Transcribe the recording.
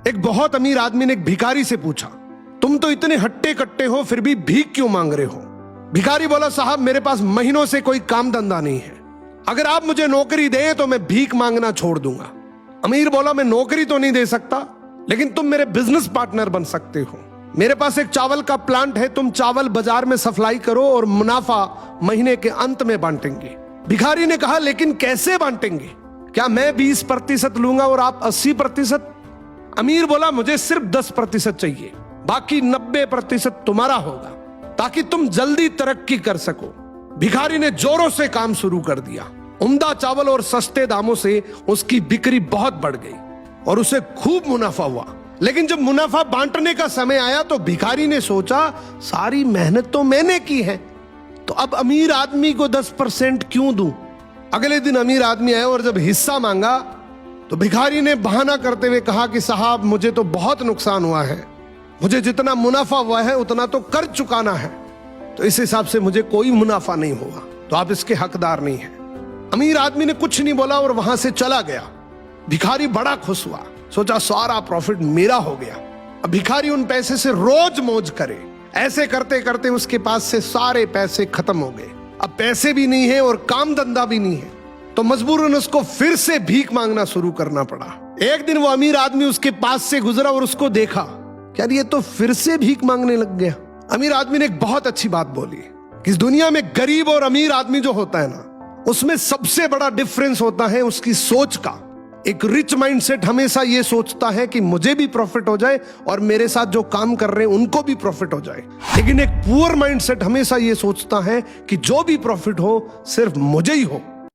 एक बहुत अमीर आदमी ने एक भिखारी से पूछा, तुम तो इतने हट्टे कट्टे हो फिर भी भीख क्यों मांग रहे हो? भिखारी बोला, साहब मेरे पास महीनों से कोई काम धंधा नहीं है, अगर आप मुझे नौकरी दें तो मैं भीख मांगना छोड़ दूंगा। अमीर बोला, मैं नौकरी तो नहीं दे सकता, लेकिन तुम मेरे बिजनेस पार्टनर बन सकते हो। मेरे पास एक चावल का प्लांट है, तुम चावल बाजार में सप्लाई करो और मुनाफा महीने के अंत में बांटेंगे। भिखारी ने कहा, लेकिन कैसे बांटेंगे? क्या मैं 20% लूंगा और आप 80%? अमीर बोला, मुझे सिर्फ 10% चाहिए, बाकी 90% तुम्हारा होगा, ताकि तुम जल्दी तरक्की कर सको। भिखारी ने जोरों से काम शुरू कर दिया। उम्दा चावल और सस्ते दामों से उसकी बिक्री बहुत बढ़ गई और उसे खूब मुनाफा हुआ। लेकिन जब मुनाफा बांटने का समय आया तो भिखारी ने सोचा, सारी मेहनत तो मैंने की है, तो अब अमीर आदमी को 10% क्यों दूं? अगले दिन अमीर आदमी आया और जब हिस्सा मांगा तो भिखारी ने बहाना करते हुए कहा कि साहब मुझे तो बहुत नुकसान हुआ है, मुझे जितना मुनाफा हुआ है उतना तो कर चुकाना है, तो इस हिसाब से मुझे कोई मुनाफा नहीं हुआ, तो आप इसके हकदार नहीं हैं। अमीर आदमी ने कुछ नहीं बोला और वहां से चला गया। भिखारी बड़ा खुश हुआ, सोचा सारा प्रॉफिट मेरा हो गया। अब भिखारी उन पैसे से रोज मौज करे। ऐसे करते करते उसके पास से सारे पैसे खत्म हो गए। अब पैसे भी नहीं है और काम धंधा भी नहीं है, तो मजबूरन उसको फिर से भीख मांगना शुरू करना पड़ा। एक दिन वो अमीर आदमी उसके पास से गुजरा और उसको देखा, क्या ये तो फिर से भीख मांगने लग गया। अमीर आदमी ने एक बहुत अच्छी बात बोली कि इस दुनिया में गरीब और अमीर आदमी जो होता है ना, उसमें सबसे बड़ा डिफरेंस होता है उसकी सोच का। एक रिच माइंडसेट हमेशा ये सोचता है कि मुझे भी प्रॉफिट हो जाए और मेरे साथ जो काम कर रहे हैं उनको भी प्रॉफिट हो जाए, लेकिन एक पुअर माइंडसेट हमेशा ये सोचता है कि जो भी प्रॉफिट हो सिर्फ मुझे ही हो।